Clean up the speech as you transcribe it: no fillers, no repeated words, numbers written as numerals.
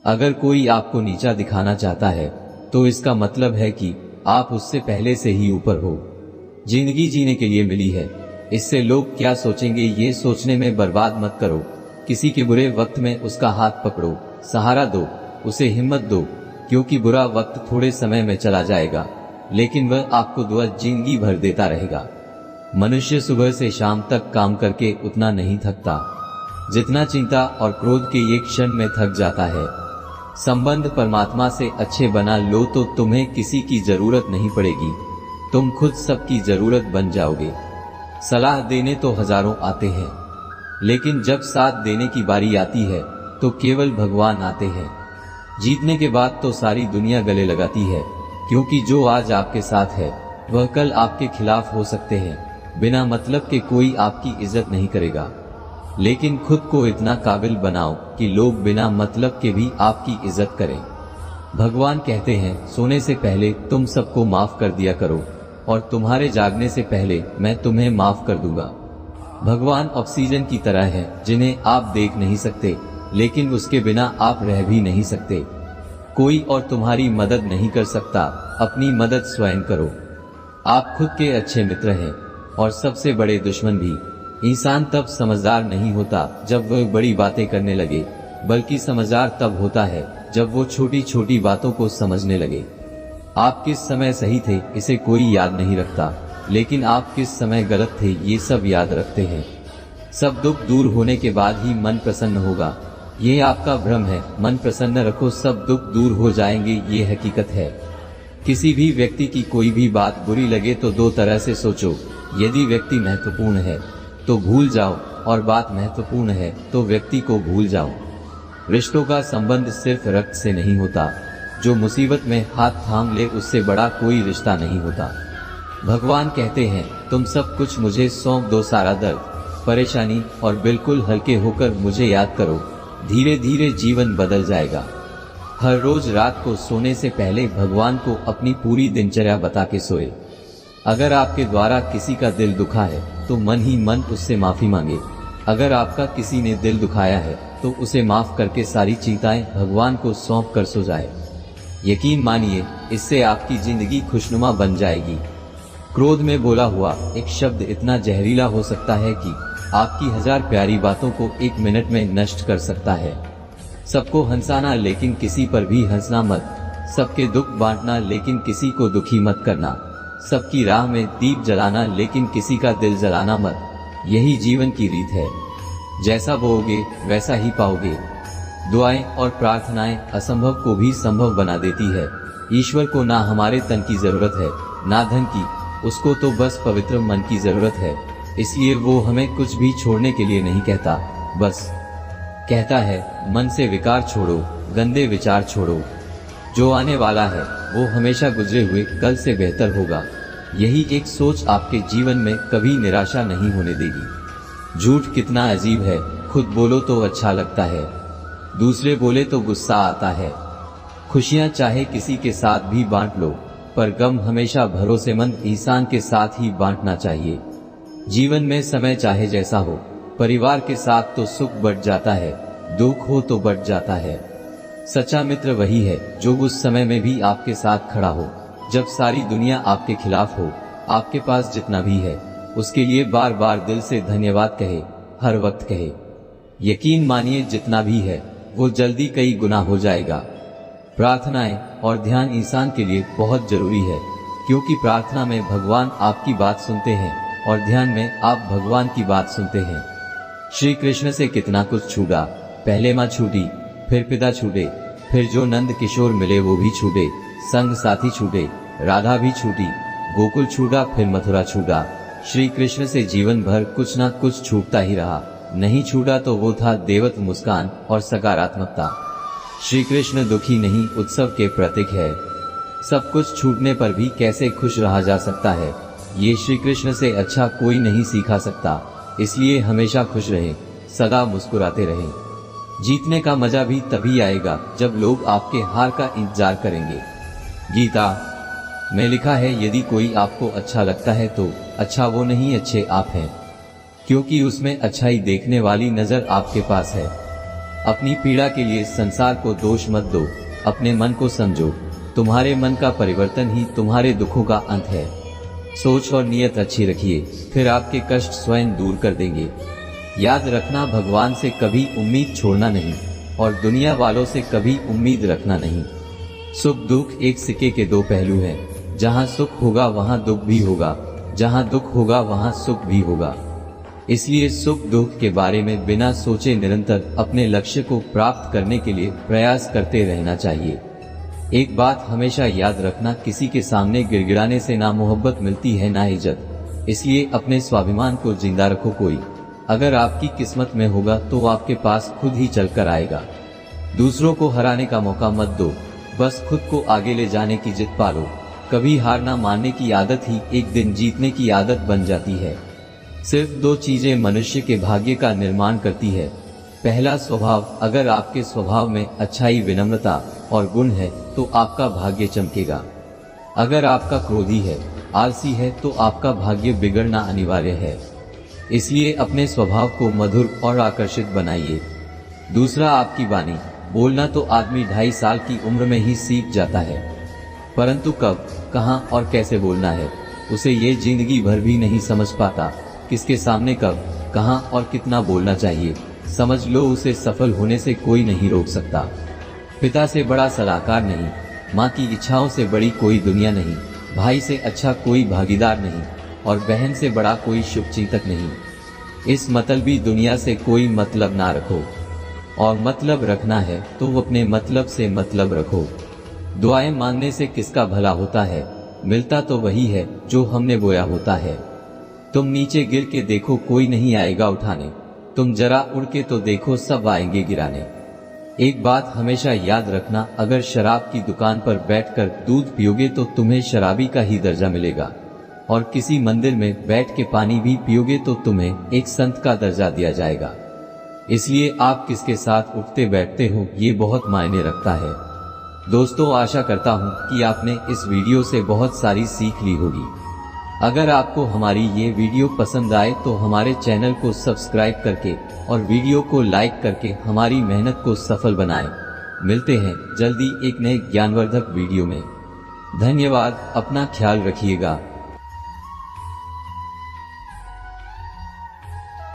अगर कोई आपको नीचा दिखाना चाहता है तो इसका मतलब है कि आप उससे पहले से ही ऊपर हो। जिंदगी जीने के लिए मिली है, इससे लोग क्या सोचेंगे ये सोचने में बर्बाद मत करो। किसी के बुरे वक्त में उसका हाथ पकड़ो, सहारा दो, उसे हिम्मत दो, क्योंकि बुरा वक्त थोड़े समय में चला जाएगा लेकिन वह आपको दुआ जिंदगी भर देता रहेगा। मनुष्य सुबह से शाम तक काम करके उतना नहीं थकता जितना चिंता और क्रोध के एक क्षण में थक जाता है। संबंध परमात्मा से अच्छे बना लो तो तुम्हें किसी की जरूरत नहीं पड़ेगी, तुम खुद सबकी जरूरत बन जाओगे। सलाह देने तो हजारों आते हैं लेकिन जब साथ देने की बारी आती है तो केवल भगवान आते हैं। जीतने के बाद तो सारी दुनिया गले लगाती है, क्योंकि जो आज आपके साथ है वह कल आपके खिलाफ हो सकते हैं। बिना मतलब के कोई आपकी इज्जत नहीं करेगा, लेकिन खुद को इतना काबिल बनाओ कि लोग बिना मतलब के भी आपकी इज्जत करें। भगवान कहते हैं सोने से पहले तुम सबको माफ कर दिया करो और तुम्हारे जागने से पहले मैं तुम्हें माफ कर दूंगा। भगवान ऑक्सीजन की तरह है जिन्हें आप देख नहीं सकते लेकिन उसके बिना आप रह भी नहीं सकते। कोई और तुम्हारी मदद नहीं कर सकता, अपनी मदद स्वयं करो। आप खुद के अच्छे मित्र हैं और सबसे बड़े दुश्मन भी। इंसान तब समझदार नहीं होता जब वह बड़ी बातें करने लगे, बल्कि समझदार तब होता है जब वो छोटी छोटी बातों को समझने लगे। आप किस समय सही थे इसे कोई याद नहीं रखता, लेकिन आप किस समय गलत थे ये सब याद रखते हैं। सब दुख दूर होने के बाद ही मन प्रसन्न होगा, ये आपका भ्रम है। मन प्रसन्न रखो, सब दुख दूर हो जाएंगे, ये हकीकत है। किसी भी व्यक्ति की कोई भी बात बुरी लगे तो दो तरह से सोचो। यदि व्यक्ति महत्वपूर्ण है तो भूल जाओ और बात महत्वपूर्ण है तो व्यक्ति को भूल जाओ। रिश्तों का संबंध सिर्फ रक्त से नहीं होता, जो मुसीबत में हाथ थाम ले उससे बड़ा कोई रिश्ता नहीं होता। भगवान कहते हैं तुम सब कुछ मुझे सौंप दो, सारा दर्द, परेशानी, और बिल्कुल हल्के होकर मुझे याद करो। धीरे धीरे जीवन बदल जाएगा। हर रोज रात को सोने से पहले भगवान को अपनी पूरी दिनचर्या बता के सोए। अगर आपके द्वारा किसी का दिल दुखा है तो मन ही मन उससे माफी मांगे। अगर आपका किसी ने दिल दुखाया है तो उसे माफ करके सारी चिंताएं भगवान को सौंप कर सो जाए। यकीन मानिए, इससे आपकी जिंदगी खुशनुमा बन जाएगी। क्रोध में बोला हुआ एक शब्द इतना जहरीला हो सकता है कि आपकी 1000 प्यारी बातों को 1 मिनट में नष्ट कर सकता है। सबको हंसाना लेकिन किसी पर भी हंसना मत। सबके दुख बांटना लेकिन किसी को दुखी मत करना। सबकी राह में दीप जलाना लेकिन किसी का दिल जलाना मत। यही जीवन की रीत है। जैसा बोओगे वैसा ही पाओगे। दुआएं और प्रार्थनाएं असंभव को भी संभव बना देती है। ईश्वर को ना हमारे तन की जरूरत है ना धन की, उसको तो बस पवित्र मन की जरूरत है। इसलिए वो हमें कुछ भी छोड़ने के लिए नहीं कहता, बस कहता है मन से विकार छोड़ो, गंदे विचार छोड़ो। जो आने वाला है वो हमेशा गुजरे हुए कल से बेहतर होगा। यही एक सोच आपके जीवन में कभी निराशा नहीं होने देगी। झूठ कितना अजीब है, खुद बोलो तो अच्छा लगता है, दूसरे बोले तो गुस्सा आता है। खुशियां चाहे किसी के साथ भी बांट लो, पर गम हमेशा भरोसेमंद इंसान के साथ ही बांटना चाहिए। जीवन में समय चाहे जैसा हो, परिवार के साथ तो सुख बढ़ जाता है, दुख हो तो बढ़ जाता है। सच्चा मित्र वही है जो उस समय में भी आपके साथ खड़ा हो जब सारी दुनिया आपके खिलाफ हो। आपके पास जितना भी है उसके लिए बार बार दिल से धन्यवाद कहे, हर वक्त कहे। यकीन मानिए जितना भी है वो जल्दी कई गुना हो जाएगा। प्रार्थनाएं और ध्यान इंसान के लिए बहुत जरूरी है, क्योंकि प्रार्थना में भगवान आपकी बात सुनते हैं और ध्यान में आप भगवान की बात सुनते हैं। श्री कृष्ण से कितना कुछ छूटा, पहले माँ छूटी, फिर पिता छूटे, फिर जो नंद किशोर मिले वो भी छूटे, संग साथी छूटे, राधा भी छूटी, गोकुल छूटा, फिर मथुरा छूटा। श्री कृष्ण से जीवन भर कुछ ना कुछ छूटता ही रहा। नहीं छूटा तो वो था देवत्व, मुस्कान और सकारात्मकता। श्री कृष्ण दुखी नहीं, उत्सव के प्रतीक है। सब कुछ छूटने पर भी कैसे खुश रहा जा सकता है, ये श्री कृष्ण से अच्छा कोई नहीं सीखा सकता। इसलिए हमेशा खुश रहें, सदा मुस्कुराते रहें। जीतने का मजा भी तभी आएगा जब लोग आपके हार का इंतजार करेंगे। गीता में लिखा है, यदि कोई आपको अच्छा लगता है तो अच्छा वो नहीं, अच्छे आप हैं, क्योंकि उसमें अच्छाई देखने वाली नजर आपके पास है। अपनी पीड़ा के लिए संसार को दोष मत दो, अपने मन को समझो। तुम्हारे मन का परिवर्तन ही तुम्हारे दुखों का अंत है। सोच और नियत अच्छी रखिए, फिर आपके कष्ट स्वयं दूर कर देंगे। याद रखना, भगवान से कभी उम्मीद छोड़ना नहीं और दुनिया वालों से कभी उम्मीद रखना नहीं। सुख दुख एक सिक्के के दो पहलू हैं। जहाँ सुख होगा वहाँ दुख भी होगा, जहाँ दुख होगा वहाँ सुख भी होगा। इसलिए सुख दुख के बारे में बिना सोचे निरंतर अपने लक्ष्य को प्राप्त करने के लिए प्रयास करते रहना चाहिए। एक बात हमेशा याद रखना, किसी के सामने गिड़गिड़ाने से ना मोहब्बत मिलती है ना इज्जत। इसलिए अपने स्वाभिमान को जिंदा रखो। कोई अगर आपकी किस्मत में होगा तो आपके पास खुद ही चलकर आएगा। दूसरों को हराने का मौका मत दो, बस खुद को आगे ले जाने की जिद पालो। कभी हार ना मानने की आदत ही एक दिन जीतने की आदत बन जाती है। सिर्फ दो चीजें मनुष्य के भाग्य का निर्माण करती है। पहला स्वभाव, अगर आपके स्वभाव में अच्छाई, विनम्रता और गुण है तो आपका भाग्य चमकेगा। अगर आपका क्रोधी है, आलसी है तो आपका भाग्य बिगड़ना अनिवार्य है। इसलिए अपने स्वभाव को मधुर और आकर्षित बनाइए। दूसरा, आपकी वाणी। बोलना तो आदमी 2.5 साल की उम्र में ही सीख जाता है, परंतु कब, कहां और कैसे बोलना है उसे ये जिंदगी भर भी नहीं समझ पाता। किसके सामने कब, कहां और कितना बोलना चाहिए, समझ लो उसे सफल होने से कोई नहीं रोक सकता। पिता से बड़ा सलाहकार नहीं, माँ की इच्छाओं से बड़ी कोई दुनिया नहीं, भाई से अच्छा कोई भागीदार नहीं और बहन से बड़ा कोई शुभचिंतक नहीं। इस मतलबी दुनिया से कोई मतलब ना रखो, और मतलब रखना है तो अपने मतलब से मतलब रखो। दुआएं मांगने से किसका भला होता है, मिलता तो वही है जो हमने बोया होता है। तुम नीचे गिर के देखो, कोई नहीं आएगा उठाने। तुम जरा उड़ के तो देखो, सब आएंगे गिराने। एक बात हमेशा याद रखना, अगर शराब की दुकान पर बैठकर दूध पियोगे तो तुम्हें शराबी का ही दर्जा मिलेगा, और किसी मंदिर में बैठ के पानी भी पियोगे तो तुम्हें एक संत का दर्जा दिया जाएगा। इसलिए आप किसके साथ उठते बैठते हो ये बहुत मायने रखता है। दोस्तों, आशा करता हूँ कि आपने इस वीडियो से बहुत सारी सीख ली होगी। अगर आपको हमारी ये वीडियो पसंद आए तो हमारे चैनल को सब्सक्राइब करके और वीडियो को लाइक करके हमारी मेहनत को सफल बनाएं। मिलते हैं जल्दी एक नए ज्ञानवर्धक वीडियो में। धन्यवाद, अपना ख्याल रखिएगा।